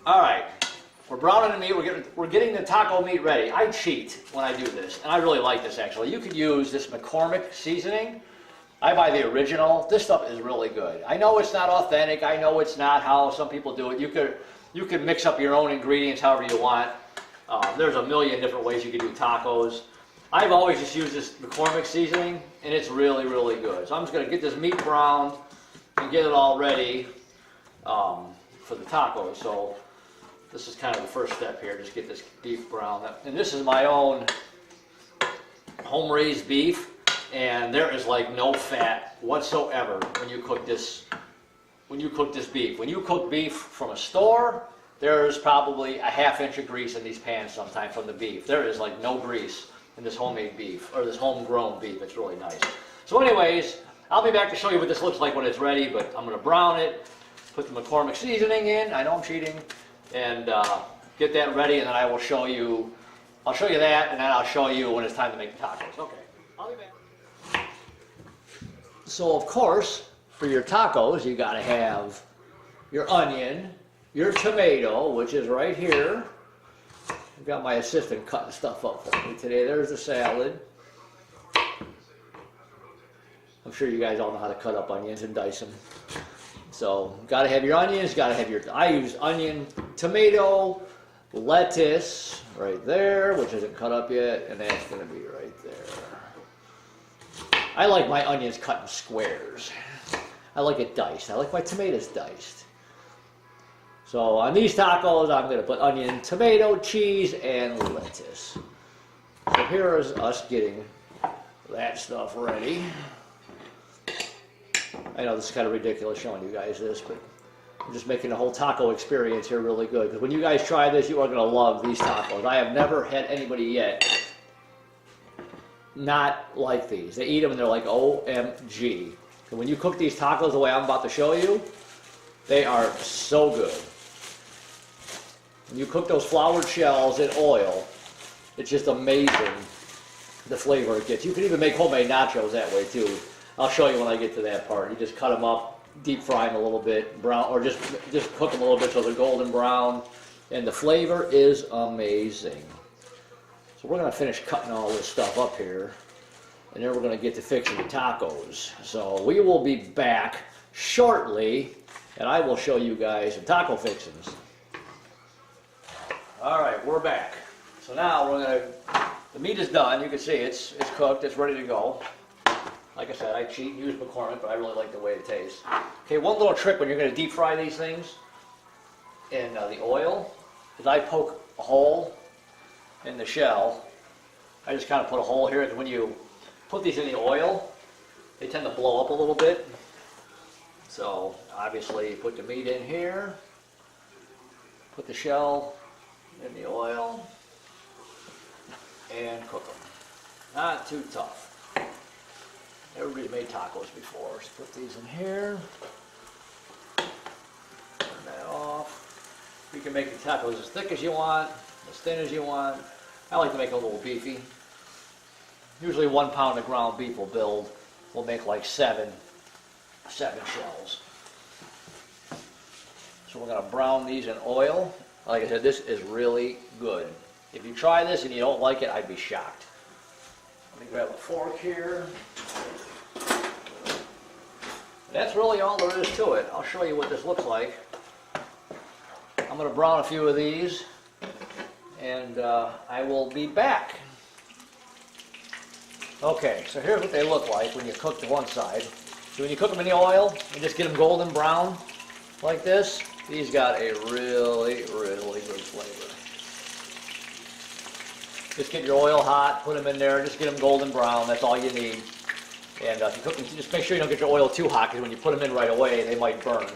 All right, we're browning the meat. We're getting the taco meat ready. I cheat when I do this, and I really like this actually. You could use this McCormick seasoning. I buy the original. This stuff is really good. I know it's not authentic. I know it's not how some people do it. You could mix up your own ingredients however you want. There's a million different ways you can do tacos. I've always just used this McCormick seasoning, and it's really, really good. So I'm just going to get this meat browned and get it all ready for the tacos. So this is kind of the first step here. Just get this beef browned. And this is my own home-raised beef, and there is like no fat whatsoever when you cook this. When you cook this beef. When you cook beef from a store, there's probably a ½ inch of grease in these pans sometimes from the beef. There is like no grease in this homemade beef, or this homegrown beef. It's really nice. So anyways, I'll be back to show you what this looks like when it's ready, but I'm going to brown it, put the McCormick seasoning in. I know I'm cheating. And get that ready, and then I will show you, I'll show you that, and then I'll show you when it's time to make the tacos. Okay, I'll be back. So of course, for your tacos, you gotta have your onion, your tomato, which is right here. I've got my assistant cutting stuff up for me today. There's the salad. I'm sure you guys all know how to cut up onions and dice them. So, gotta have your onions, gotta have your, I use onion, tomato, lettuce, right there, which isn't cut up yet, and that's gonna be right there. I like my onions cut in squares. I like it diced. I like my tomatoes diced. So on these tacos, I'm gonna put onion, tomato, cheese, and lettuce. So here is us getting that stuff ready. I know this is kind of ridiculous showing you guys this, but I'm just making the whole taco experience here really good. Because when you guys try this, you are going to love these tacos. I have never had anybody yet not like these. They eat them and they're like, OMG. And when you cook these tacos the way I'm about to show you, they are so good. When you cook those floured shells in oil, it's just amazing the flavor it gets. You can even make homemade nachos that way too. I'll show you when I get to that part. You just cut them up, deep fry them a little bit, brown, or just cook them a little bit so they're golden brown, and the flavor is amazing. So we're going to finish cutting all this stuff up here, and then we're going to get to fixing the tacos. So we will be back shortly, and I will show you guys some taco fixings. All right, we're back. So now we're going to, the meat is done. You can see it's cooked, it's ready to go. Like I said, I cheat and use McCormick, but I really like the way it tastes. Okay, one little trick when you're going to deep fry these things in the oil is I poke a hole in the shell. I just kind of put a hole here, and when you put these in the oil, they tend to blow up a little bit. So obviously you put the meat in here, put the shell in the oil, and cook them. Not too tough. Everybody's made tacos before. So put these in here. Turn that off. You can make the tacos as thick as you want, as thin as you want. I like to make it a little beefy. Usually 1 pound of ground beef will make like seven shells. So we're going to brown these in oil. Like I said, this is really good. If you try this and you don't like it, I'd be shocked. Let me grab a fork here. That's really all there is to it. I'll show you what this looks like. I'm going to brown a few of these, and I will be back. Okay, so here's what they look like when you cook the one side. So when you cook them in the oil, you just get them golden brown like this. These got a really, really good flavor. Just get your oil hot, put them in there, just get them golden brown. That's all you need. And if you cook them, just make sure you don't get your oil too hot, because when you put them in right away, they might burn.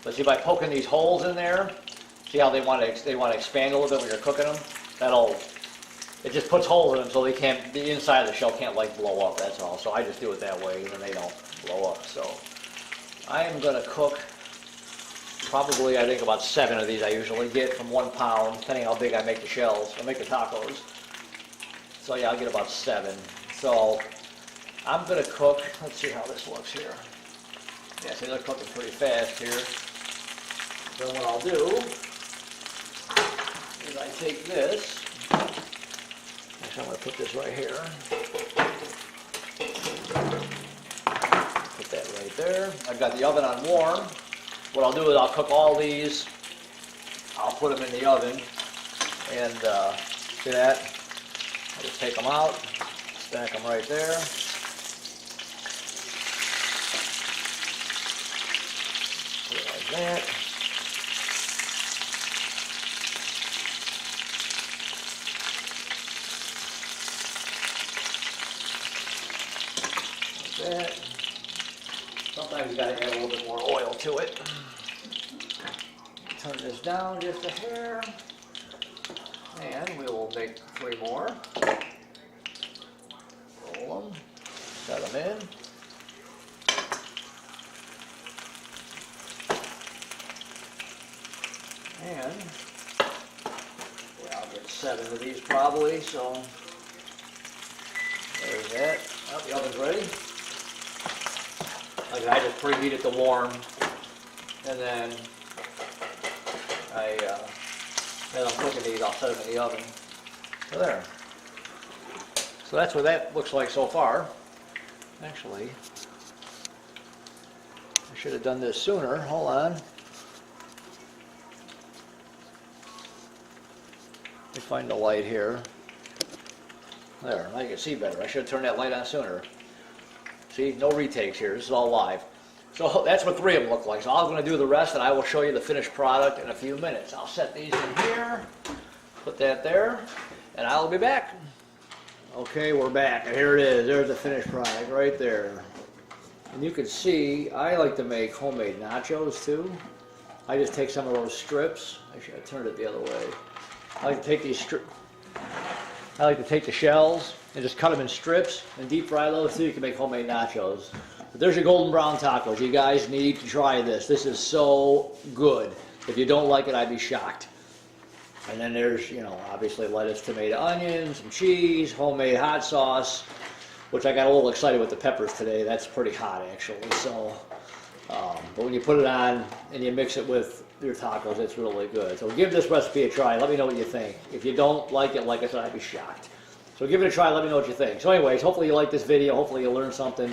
But see, by poking these holes in there, see how they want to expand a little bit when you're cooking them? It just puts holes in them so the inside of the shell can't like blow up, that's all. So I just do it that way, and then they don't blow up. So I am going to cook probably, I think, about 7 of these I usually get from 1 pound, depending how big I make the shells. I make the tacos. So yeah, I'll get about 7. So I'm going to cook, let's see how this looks here. Yeah, see, they're cooking pretty fast here. Then what I'll do I take this, actually I'm going to put this right here. Put that right there. I've got the oven on warm. What I'll do is I'll cook all these. I'll put them in the oven, and see that? I'll just take them out, stack them right there. Put it like that. Like that. Sometimes you gotta add a little bit more oil to it. Turn this down just a hair, and we will make 3 more. Roll them, set them in. And yeah, I'll get 7 of these probably, so there's that. Oh, the oven's ready. Like I just preheat it to warm, and then as I'm cooking these, I'll set them in the oven. So there. So that's what that looks like so far. Actually, I should have done this sooner. Hold on. Let me find the light here. There, now you can see better. I should have turned that light on sooner. See, no retakes here. This is all live. So that's what 3 of them look like. So I'm going to do the rest, and I will show you the finished product in a few minutes. I'll set these in here, put that there, and I'll be back. Okay, we're back, and here it is. There's the finished product right there. And you can see, I like to make homemade nachos too. I just take some of those strips. Actually, I turned it the other way. I like to take these strips. I like to take the shells and just cut them in strips and deep fry those so you can make homemade nachos. But there's your golden brown tacos. You guys need to try this. This is so good. If you don't like it, I'd be shocked. And then there's, you know, obviously lettuce, tomato, onions, some cheese, homemade hot sauce, which I got a little excited with the peppers today. That's pretty hot actually. So, but when you put it on and you mix it with your tacos, it's really good. So give this recipe a try. Let me know what you think. If you don't like it, like I said, I'd be shocked. So give it a try. Let me know what you think. So anyways, hopefully you like this video. Hopefully you learned something.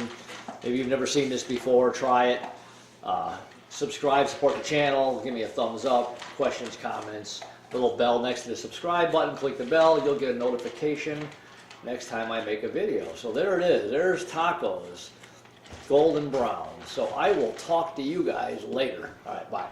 Maybe you've never seen this before. Try it. Subscribe, support the channel. Give me a thumbs up. Questions, comments. The little bell next to the subscribe button. Click the bell. You'll get a notification next time I make a video. So there it is. There's tacos. Golden brown. So I will talk to you guys later. All right, bye.